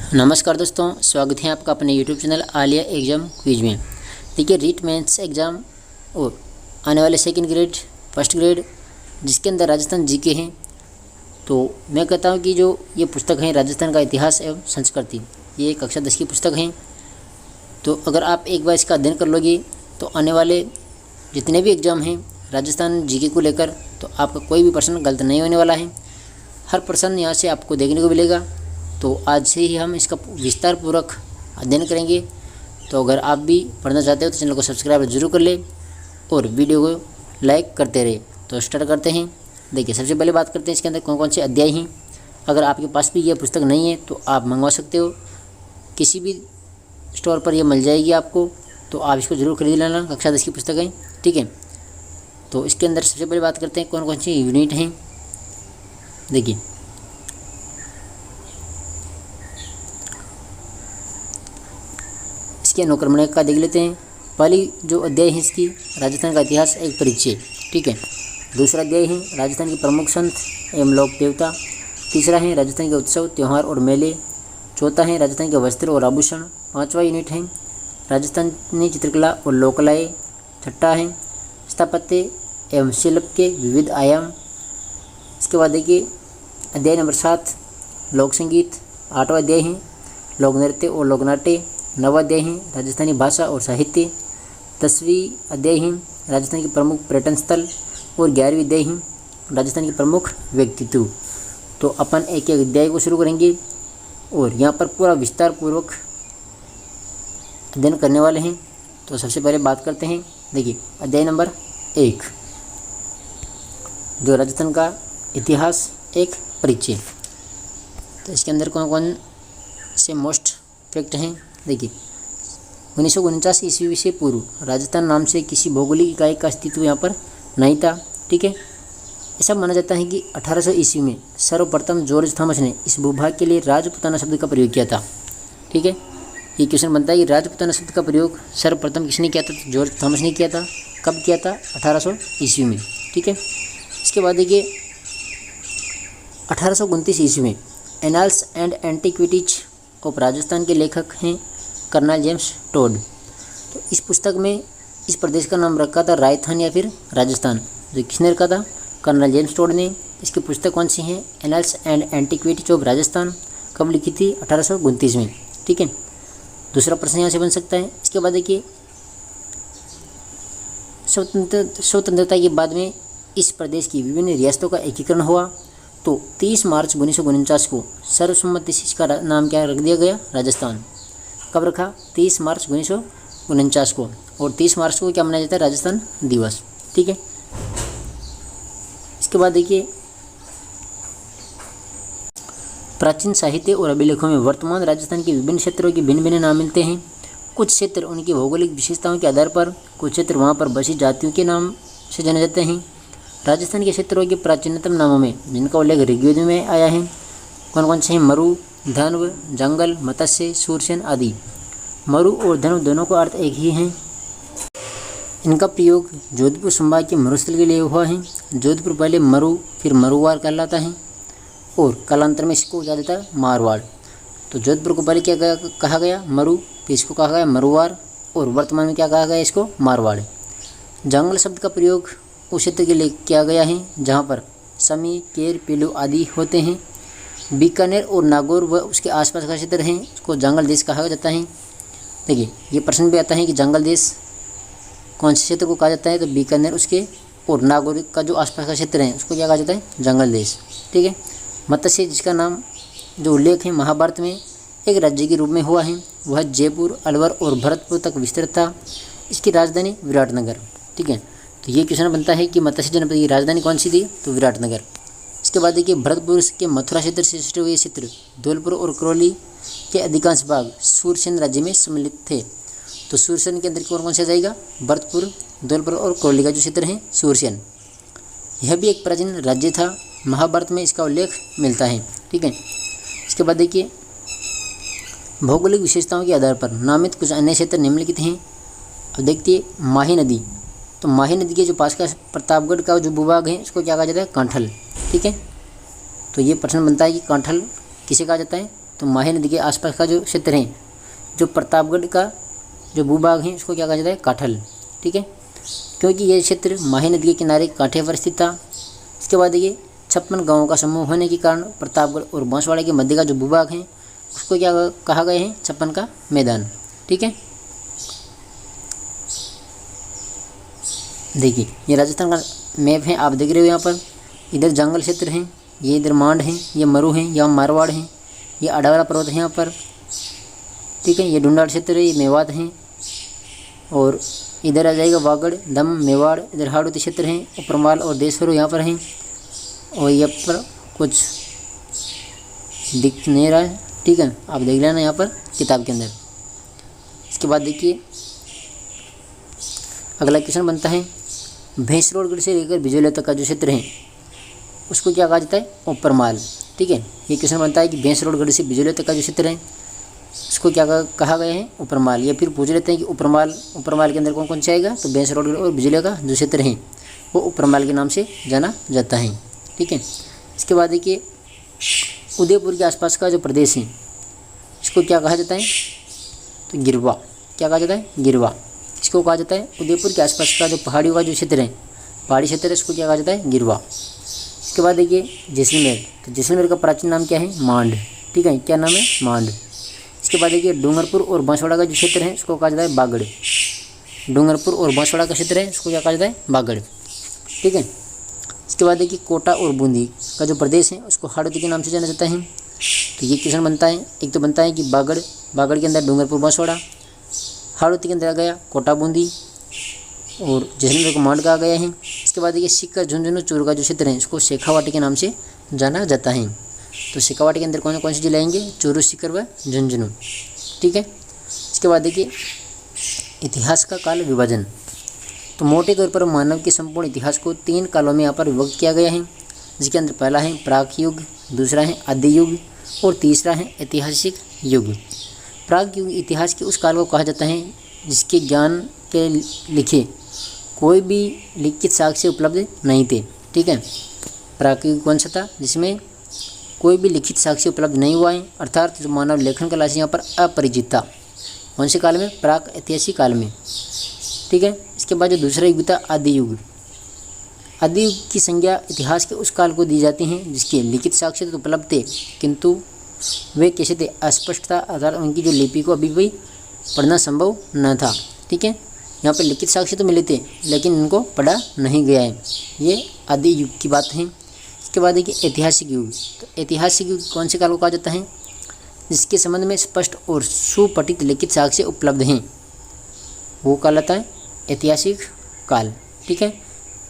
नमस्कार दोस्तों, स्वागत है आपका अपने YouTube channel Alia exam quiz में। देखिए, रीट मेंस एग्ज़ाम और आने वाले सेकंड ग्रेड, फर्स्ट ग्रेड, जिसके अंदर राजस्थान जीके हैं, तो मैं कहता हूं कि जो ये पुस्तक है राजस्थान का इतिहास एवं संस्कृति, ये कक्षा 10 की पुस्तक है। तो अगर आप एक बार इसका अध्ययन कर लोगे तो आने वाले जितने भी एग्ज़ाम हैं राजस्थान जीके को लेकर, तो आपका कोई भी प्रश्न गलत नहीं होने वाला है। हर प्रश्न यहाँ से आपको देखने को मिलेगा। तो आज से ही हम इसका विस्तार पूर्वक अध्ययन करेंगे। तो अगर आप भी पढ़ना चाहते हो तो चैनल को सब्सक्राइब जरूर कर ले और वीडियो को लाइक करते रहे। तो स्टार्ट करते हैं। देखिए, सबसे पहले बात करते हैं इसके अंदर कौन कौन से अध्याय हैं। अगर आपके पास भी यह पुस्तक नहीं है तो आप मंगवा सकते हो, किसी भी स्टोर पर यह मिल जाएगी आपको। तो आप इसको ज़रूर खरीद लेना, कक्षा 10 की पुस्तक है, ठीक है। तो इसके अंदर सबसे पहले बात करते हैं कौन कौन सी यूनिट हैं। देखिए, इसके अनुक्रमणिका का देख लेते हैं। पहली जो अध्याय है इसकी, राजस्थान का इतिहास एक परिचय, ठीक है। दूसरा अध्याय है राजस्थान के प्रमुख संत एवं लोक देवता। तीसरा है राजस्थान के उत्सव, त्यौहार और मेले। चौथा है राजस्थान के वस्त्र और आभूषण। पांचवा यूनिट है राजस्थानी चित्रकला और लोककलाएँ। छठा है स्थापत्य एवं शिल्प के विविध आयाम। इसके बाद देखिए अध्याय नंबर 7 लोक संगीत। आठवां अध्याय है लोक नृत्य और लोकनाट्य। नवा अध्याय है राजस्थानी भाषा और साहित्य। 10वीं अध्याय है राजस्थान के प्रमुख पर्यटन स्थल। और 11वीं अध्याय है राजस्थान के प्रमुख व्यक्तित्व। तो अपन एक एक अध्याय को शुरू करेंगे और यहाँ पर पूरा विस्तार पूर्वक अध्ययन करने वाले हैं। तो सबसे पहले बात करते हैं, देखिए अध्याय नंबर 1, जो राजस्थान का इतिहास एक परिचय। तो इसके अंदर कौन कौन से मोस्ट फैक्ट हैं। देखिए, 1949 ईस्वी से पूर्व राजस्थान नाम से किसी भौगोलिक इकाई का अस्तित्व यहाँ पर नहीं था, ठीक है। ऐसा माना जाता है कि 1800 ईस्वी में सर्वप्रथम जॉर्ज थॉमस ने इस भूभाग के लिए राजपुताना शब्द का प्रयोग किया था, ठीक है। ये क्वेश्चन बनता है कि राजपुताना शब्द का प्रयोग सर्वप्रथम किसने किया था। तो जॉर्ज थॉमस ने किया था। कब किया था? 1800 ईस्वी में, ठीक है। इसके बाद देखिए 1829 ईस्वी में annals and antiquities of Rajasthan के लेखक हैं कर्नल जेम्स टोड। तो इस पुस्तक में इस प्रदेश का नाम रखा था राजस्थान या फिर राजस्थान। जो किसने रखा था? कर्नल जेम्स टोड ने। इसकी पुस्तक कौन सी है? Annals and antiquities of Rajasthan. कब लिखी थी? 1829 में, ठीक है। दूसरा प्रश्न यहाँ से बन सकता है। इसके बाद देखिए स्वतंत्रता के बाद में इस प्रदेश की विभिन्न रियासतों का एकीकरण हुआ। तो 30 मार्च 1949 को सर्वसम्मति से इसका नाम क्या रख दिया गया? राजस्थान। कब रखा? 30 मार्च 1949 को। और 30 मार्च को क्या मनाया जाता है? राजस्थान दिवस, ठीक है। इसके बाद देखिए प्राचीन साहित्य और अभिलेखों में वर्तमान राजस्थान के विभिन्न क्षेत्रों के भिन्न भिन्न नाम मिलते हैं। कुछ क्षेत्र उनकी भौगोलिक विशेषताओं के आधार पर, कुछ क्षेत्र वहाँ पर बसी जातियों के नाम से जाने जाते हैं। राजस्थान के क्षेत्रों के प्राचीनतम नामों में जिनका उल्लेख ऋग्वेद में आया है, कौन कौन से हैं? मरु, धन्व, जंगल, मत्स्य, सूरसेन आदि। मरु और धन्व दोनों का अर्थ एक ही है। इनका प्रयोग जोधपुर संभाग के मरुस्थल के लिए हुआ है। जोधपुर पहले मरु फिर मरुवाड़ कहलाता है और कालांतर में इसको क्या देता है? मारवाड़। तो जोधपुर को पहले क्या कहा गया? मरु, फिर इसको कहा गया मरुवाड़ और वर्तमान में क्या कहा गया? इसको मारवाड़। जंगल शब्द का प्रयोग उस क्षेत्र के लिए किया गया है जहाँ पर समी, केर, पीलू आदि होते हैं। बीकानेर और नागौर व उसके आसपास का क्षेत्र है, उसको जंगल देश कहा जाता है। देखिए, ये प्रश्न भी आता है कि जंगल देश कौन से क्षेत्र को कहा जाता है? तो बीकानेर उसके और नागौर का जो आसपास का क्षेत्र है उसको क्या कहा जाता है? जंगल देश, ठीक है। मत्स्य, जिसका नाम जो उल्लेख है महाभारत में एक राज्य के रूप में हुआ है, वह जयपुर, अलवर और भरतपुर तक विस्तृत था। इसकी राजधानी विराटनगर, ठीक है। तो ये क्वेश्चन बनता है कि मत्स्य जनपद की राजधानी कौन सी थी? तो विराटनगर। इसके बाद देखिए भरतपुर के मथुरा क्षेत्र से सटे हुए क्षेत्र धौलपुर और करौली के अधिकांश भाग सूरसेन राज्य में सम्मिलित थे। तो सूरसेन के अंदर कौन कौन से आ जाएगा? भरतपुर, धौलपुर और करौली का जो क्षेत्र है सूरसेन। यह भी एक प्राचीन राज्य था, महाभारत में इसका उल्लेख मिलता है, ठीक है। इसके बाद देखिए भौगोलिक विशेषताओं के आधार पर नामित कुछ अन्य क्षेत्र निम्नलिखित हैं। अब देखिए माही नदी। तो माही नदी के जो पास का प्रतापगढ़ का जो भूभाग है उसको क्या कहा जाता है? कांठल, ठीक है। तो ये प्रश्न बनता है कि कांठल किसे कहा जाता है? तो माही नदी के आसपास का जो क्षेत्र है, जो प्रतापगढ़ का जो भूभाग है, उसको क्या कहा जाता है, काठल। ठीक है, क्योंकि ये क्षेत्र माही नदी के किनारे कांठे पर स्थित था। इसके बाद देखिए 56 गाँवों का समूह होने के कारण प्रतापगढ़ और बांसवाड़ा के मध्य का जो भूभाग है उसको क्या कहा गया है, 56 का मैदान। ठीक है, देखिए ये राजस्थान का मैप है, आप देख रहे हो यहाँ पर इधर जंगल क्षेत्र हैं, ये इधर मांड है, ये मरु है, यहाँ मारवाड़ है, ये अडावरा पर्वत है यहाँ पर। ठीक है, ये ढूंढाड़ क्षेत्र है, ये मेवात है, और इधर आ जाएगा वागड़, दम, मेवाड़, इधर हाड़ौती क्षेत्र है, उपरमाल और देशहरो यहाँ पर हैं, और यहाँ पर कुछ दिख नहीं रहा है। ठीक है, आप देख लेना यहाँ पर किताब के अंदर। इसके बाद देखिए अगला क्वेश्चन बनता है, भैंसरोडगढ़ से लेकर बिजोलिया तक का जो क्षेत्र है उसको क्या कहा जाता है, उपरमाल। ठीक है, ये क्वेश्चन बनता है कि भैंसरोडगढ़ से बिजोलिया तक का जो क्षेत्र है उसको क्या कहा गया है, उपरमाल। या फिर पूछ लेते हैं कि उपरमाल के अंदर कौन कौन से आएगा, तो भैंसरोडगढ़ और बिजोलिया का जो क्षेत्र है वो उपरमाल के नाम से जाना जाता है। ठीक है, इसके बाद देखिए उदयपुर के आसपास का जो प्रदेश है इसको क्या कहा जाता है, तो गिरवा। क्या कहा जाता है, गिरवा। इसको कहा जाता है उदयपुर के आसपास का जो पहाड़ियों का जो क्षेत्र है, पहाड़ी क्षेत्र है, इसको क्या कहा जाता है, गिरवा। इसके बाद देखिए जैसलमेर, तो जैसलमेर का प्राचीन नाम क्या है, मांड। ठीक है, क्या नाम है, मांड। इसके बाद देखिए डूंगरपुर और बांसवाड़ा का जो क्षेत्र है उसको कहा जाता है बागड़। डूंगरपुर और बांसवाड़ा का क्षेत्र है उसको क्या कहा जाता है, बागड़। ठीक है, इसके बाद देखिए कोटा और बूंदी का जो प्रदेश है उसको हाड़ौती के नाम से जाना जाता है। तो ये क्वेश्चन बनता है, एक तो बनता है कि बागड़ के अंदर डूंगरपुर बांसवाड़ा, हाड़ौती के अंदर आ गया कोटा बूंदी, और जैसलमेर को मांड कहा गया है। इसके बाद देखिए सीकर, झुंझुनू, चूरू का जो क्षेत्र है इसको शेखावाटी के नाम से जाना जाता है। तो शेखावाटी के अंदर कौन कौन से जिले आएंगे, चूरू, सीकर व झुंझुनू। ठीक है, इसके बाद देखिए इतिहास का काल विभाजन। तो मोटे तौर पर मानव के संपूर्ण इतिहास को 3 कालों में यहाँ पर विभक्त किया गया है, जिसके अंदर पहला है प्राक युग, दूसरा है आदि युग, और तीसरा है ऐतिहासिक युग। प्राक युग इतिहास के उस काल को कहा जाता है जिसके ज्ञान के लिखे कोई भी लिखित साक्ष्य उपलब्ध नहीं थे। ठीक है, प्राक युग कौन सा था, जिसमें कोई भी लिखित साक्ष्य उपलब्ध नहीं हुआ है, अर्थात जो मानव लेखन कला से यहाँ पर अपरिचित था। कौन से काल में, प्राक ऐतिहासिक काल में। ठीक है, इसके बाद जो दूसरा युग था आदि युग। आदि युग की संज्ञा इतिहास के उस काल को दी जाती हैं जिसके लिखित साक्ष्य तो उपलब्ध थे किंतु वे कैसे थे, अस्पष्ट था, अर्थात उनकी जो लिपि को अभी भी पढ़ना संभव न था। ठीक है, यहाँ पर लिखित साक्ष्य तो मिले थे लेकिन उनको पढ़ा नहीं गया है, ये आदि युग की बात है। इसके बाद देखिए ऐतिहासिक युग। तो ऐतिहासिक युग कौन से काल को कहा जाता है, जिसके संबंध में स्पष्ट और सुपठित लिखित साक्ष्य उपलब्ध हैं, वो कहलाता है ऐतिहासिक काल। ठीक है,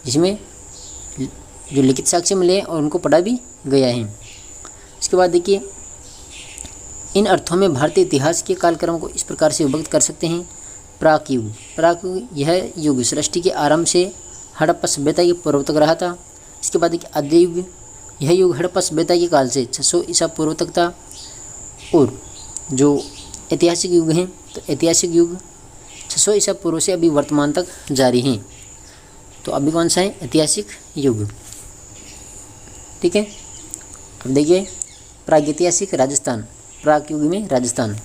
जिसमें जो लिखित साक्ष्य मिले और उनको पढ़ा भी गया है। इसके बाद देखिए इन अर्थों में भारतीय इतिहास के कालक्रम को इस प्रकार से विभक्त कर सकते हैं। प्राक युग, प्राक युग यह युग सृष्टि के आरंभ से हड़प्पा सभ्यता के पूर्व तक रहा था। इसके बाद देखिए आदि युग, यह युग हड़प्पा सभ्यता के काल से 600 ईसा पूर्व तक था। और जो ऐतिहासिक युग हैं, तो ऐतिहासिक युग 600 ईसा पूर्व से अभी वर्तमान तक जारी हैं। तो अभी कौन सा है, ऐतिहासिक युग। ठीक है, अब देखिए प्रागैतिहासिक राजस्थान, प्राक युग में राजस्थान।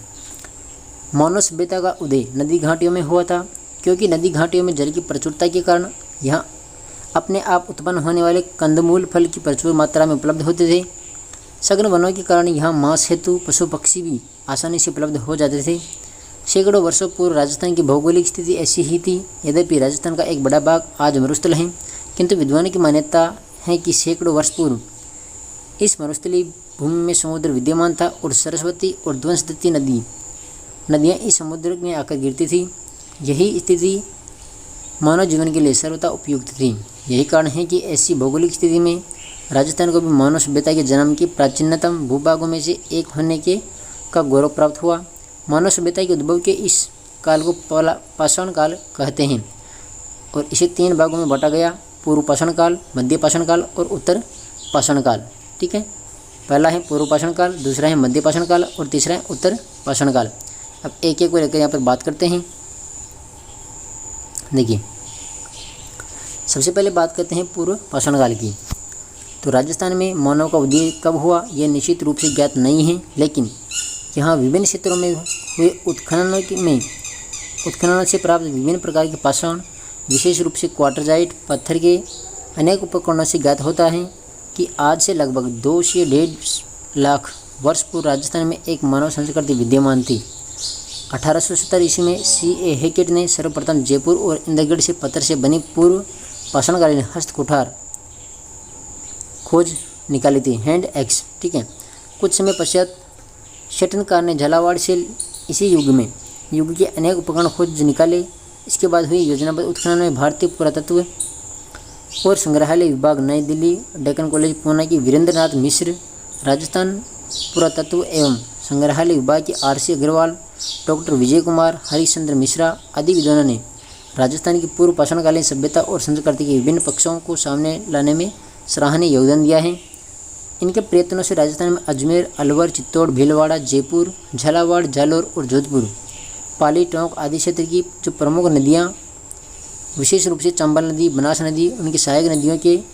मानव सभ्यता का उदय नदी घाटियों में हुआ था, क्योंकि नदी घाटियों में जल की प्रचुरता के कारण यहाँ अपने आप उत्पन्न होने वाले कंदमूल फल की प्रचुर मात्रा में उपलब्ध होते थे। सघन वनों के कारण यहाँ मांस हेतु पशु पक्षी भी आसानी से उपलब्ध हो जाते थे। सैकड़ों वर्षों पूर्व राजस्थान की भौगोलिक स्थिति ऐसी ही थी। यद्यपि राजस्थान का एक बड़ा भाग आज मरुस्थल है, किंतु विद्वानों की मान्यता है कि सैकड़ों वर्ष पूर्व इस मरुस्थलीय भूमि में समुद्र विद्यमान था और सरस्वती और ध्वंसदत्ती नदियाँ इस समुद्र में आकर गिरती थी। यही स्थिति मानव जीवन के लिए सर्वथा उपयुक्त थी। यही कारण है कि ऐसी भौगोलिक स्थिति में राजस्थान को भी मानव सभ्यता के जन्म के प्राचीनतम भूभागों में से एक होने का गौरव प्राप्त हुआ। मानव सभ्यता के उद्भव के इस काल को पाषाण काल कहते हैं और इसे 3 भागों में बांटा गया, पूर्व पाषाण काल, मध्य पाषाण काल और उत्तर पाषाण काल। ठीक है, पहला है पूर्व पाषाण काल, दूसरा है मध्य पाषाण काल और तीसरा है उत्तर पाषाण काल। अब एक एक को लेकर यहाँ पर बात करते हैं। देखिए सबसे पहले बात करते हैं पूर्व पाषाण काल की। तो राजस्थान में मानव का उदय कब हुआ यह निश्चित रूप से ज्ञात नहीं है, लेकिन यहाँ विभिन्न क्षेत्रों में हुए उत्खननों से प्राप्त विभिन्न प्रकार के पाषाण, विशेष रूप से क्वार्टजाइट पत्थर के अनेक उपकरणों से ज्ञात होता है कि आज से लगभग 2 से 1.5 लाख वर्ष पूर्व राजस्थान में एक मानव संस्कृति विद्यमान थी। 1870 ईस्वी में C.A. हैकेट ने सर्वप्रथम जयपुर और इंद्रगढ़ से पत्थर से बनी पूर्व पाषाणकालीन हस्त कुठार खोज निकाली थी, हैंड एक्स। ठीक है, कुछ समय पश्चात शेटनकार ने झालावाड़ से इसी युग के अनेक उपकरण खोज निकाले। इसके बाद हुई योजनाबद्ध उत्खनन में भारतीय पुरातत्व और संग्रहालय विभाग नई दिल्ली, डेक्कन कॉलेज पूना की वीरेंद्र नाथ मिश्र, राजस्थान पुरातत्व एवं संग्रहालय विभाग के R.C. अग्रवाल, डॉक्टर विजय कुमार, हरिश्चंद्र मिश्रा आदि विद्वानों ने राजस्थान की पूर्व पाषाणकालीन सभ्यता और संस्कृति के विभिन्न पक्षों को सामने लाने में सराहनीय योगदान दिया है। इनके प्रयत्नों से राजस्थान में अजमेर, अलवर, चित्तौड़, भीलवाड़ा, जयपुर, झालावाड़, जालोर और जोधपुर, पाली, टोंक आदि क्षेत्र की जो प्रमुख नदियाँ, विशेष रूप से चंबल नदी, बनास नदी, उनकी सहायक नदियों के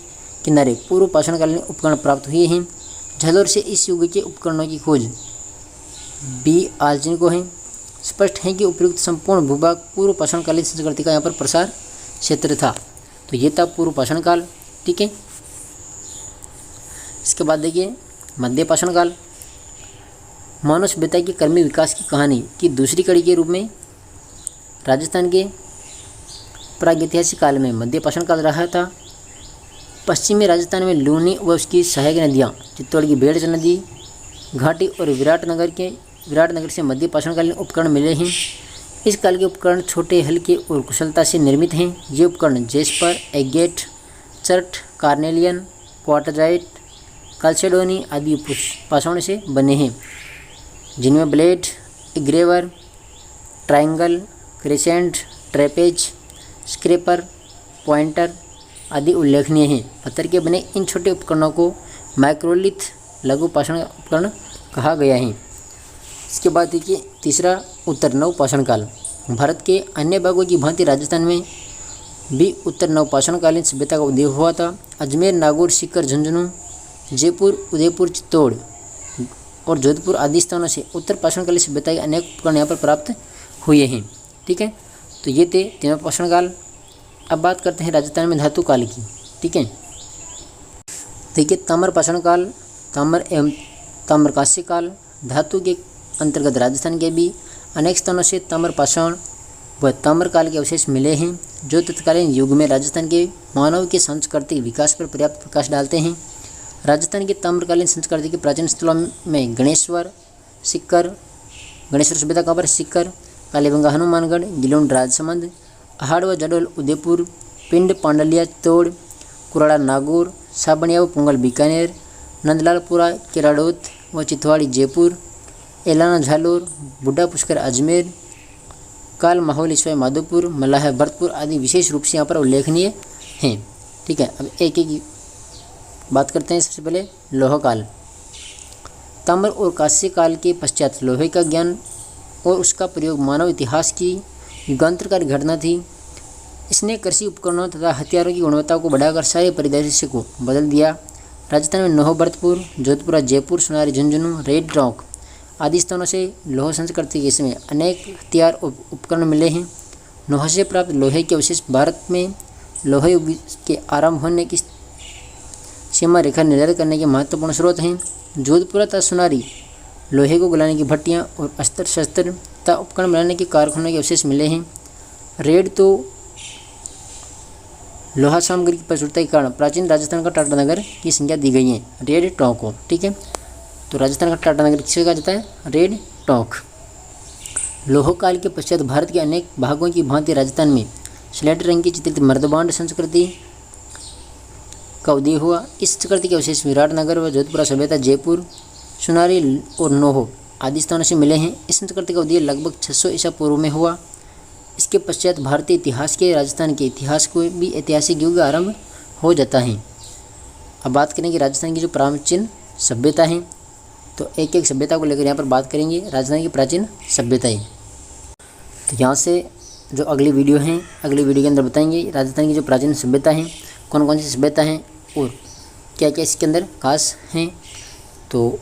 किनारे पूर्व पाषाणकालीन उपकरण प्राप्त हुए हैं। झालोर से इस युग के उपकरणों की खोज B. आलजिन को है। स्पष्ट है कि उपयुक्त संपूर्ण भूभाग पूर्व पाषाणकालीन संस्कृति का यहाँ पर प्रसार क्षेत्र था। तो ये था पूर्व पाषाण काल। ठीक है, इसके बाद देखिए मध्य पाषाण काल। मानव सभ्यता के क्रमिक विकास की कहानी की दूसरी कड़ी के रूप में राजस्थान के प्रागैतिहासिक काल में मध्य पाषाण काल रहा था। पश्चिमी राजस्थान में लूनी व उसकी सहायक नदियाँ, चित्तौड़ की बेड़च नदी, घाटी और विराटनगर से मध्य पाषाणकालीन उपकरण मिले हैं। इस काल के उपकरण छोटे, हल्के और कुशलता से निर्मित हैं। ये उपकरण jasper, agate, chert, carnelian, quartzite, chalcedony आदि पाषाण से बने हैं, जिनमें blade, graver, triangle, crescent, trapeze, scraper, pointer आदि उल्लेखनीय हैं। पत्थर के बने इन छोटे उपकरणों को माइक्रोलिथ लघु पाषाण उपकरण कहा गया है। इसके बाद देखिए तीसरा उत्तर नव पाषाण काल। भारत के अन्य भागों की भांति राजस्थान में भी उत्तर नव पाषाणकालीन सभ्यता का उदय हुआ था। अजमेर, नागौर, सीकर, झुंझुनू, जयपुर, उदयपुर, चित्तौड़ और जोधपुर आदि स्थानों से उत्तर पाषाणकालीन सभ्यता के अनेक उपकरण यहाँ पर प्राप्त हुए हैं। ठीक है, तो ये थे तीनों पाषाण काल। अब बात करते हैं राजस्थान में धातु काल की। ठीक है, देखिए ताम्र पाषाण काल, ताम्र एवं ताम्रकांस्य काल। धातु के अंतर्गत राजस्थान के भी अनेक स्थानों से ताम्र पाषाण व ताम्र काल के अवशेष मिले हैं, जो तत्कालीन युग में राजस्थान के मानव के सांस्कृतिक विकास पर पर्याप्त प्रकाश डालते हैं। राजस्थान की ताम्रकालीन संस्कृति के प्राचीन स्थलों में गणेश्वर सभ्यता कहाँ पर, सिक्कर, कालीबंगा, हनुमानगढ़, गिलोन, राजसमंद, अहाड़ व जडोल, उदयपुर, पिंड, पांडलिया, चित्तौड़, कुराड़ा, नागौर, साबनिया व पुंगल, बीकानेर, नंदलालपुरा, केराडोत व चितवाड़ी, जयपुर, एलाना, झालोर, बुड्ढा पुष्कर, अजमेर, काल, माहौलेश्वर, माधोपुर, मलाह, भरतपुर आदि विशेष रूप से यहाँ पर उल्लेखनीय हैं। ठीक है, अब एक एक बात करते हैं। सबसे पहले लौह काल। ताम्र और कांस्य काल के पश्चात लोहे का ज्ञान और उसका प्रयोग मानव इतिहास की युगांतरकारी घटना थी। इसने कृषि उपकरणों तथा हथियारों की गुणवत्ता को बढ़ाकर सारे परिदृश्य को बदल दिया। राजस्थान में नौह, भरतपुर, जोधपुर, जयपुर, सोनारी, झुंझुनू, रेड रॉक आदि स्थानों से लोह संस्कृति के समय अनेक हथियार उपकरण मिले हैं। नौह से प्राप्त लोहे के अवशेष भारत में लोह युग के आरंभ होने की सीमा रेखा निर्धारित करने के महत्वपूर्ण स्रोत हैं। जोधपुर तथा सोनारी लोहे को गलाने की भट्टियाँ और अस्त्र शस्त्र तथा उपकरण बनाने के कारखानों के अवशेष मिले हैं। रेड तो लोहा सामग्री की प्रचुरता के कारण प्राचीन राजस्थान का टाटा नगर की संज्ञा दी गई है, रेड टॉक को। ठीक है, तो राजस्थान का टाटा नगर किसे कहा जाता है, रेड टॉक। लोह काल के पश्चात भारत के अनेक भागों की भांति राजस्थान में स्लेट रंग की चित्रित मर्दबांड संस्कृति का उदय हुआ। इस संस्कृति के अवशेष विराटनगर व जोधपुर सभ्यता, जयपुर, सोनारी और नौह आदि स्थानों से मिले हैं। इस संस्कृति का उदय लगभग 600 ईसा पूर्व में हुआ। इसके पश्चात भारतीय इतिहास के राजस्थान के इतिहास को भी ऐतिहासिक युग आरंभ हो जाता है। अब बात करेंगे राजस्थान की जो प्राचीन सभ्यता है, तो एक एक सभ्यता को लेकर यहाँ पर बात करेंगे। राजस्थान की प्राचीन सभ्यताएं, तो यहाँ से जो अगली वीडियो हैं, अगली वीडियो के अंदर बताएंगे राजस्थान की जो प्राचीन सभ्यता हैं, कौन कौन सी सभ्यता हैं और क्या क्या इसके अंदर खास हैं। तो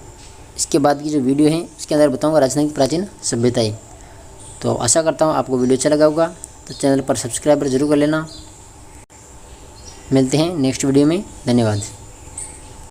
इसके बाद की जो वीडियो है इसके अंदर बताऊँगा राजस्थान की प्राचीन सभ्यताएँ। तो आशा करता हूँ आपको वीडियो अच्छा लगा होगा। तो चैनल पर सब्सक्राइब जरूर कर लेना। मिलते हैं नेक्स्ट वीडियो में। धन्यवाद।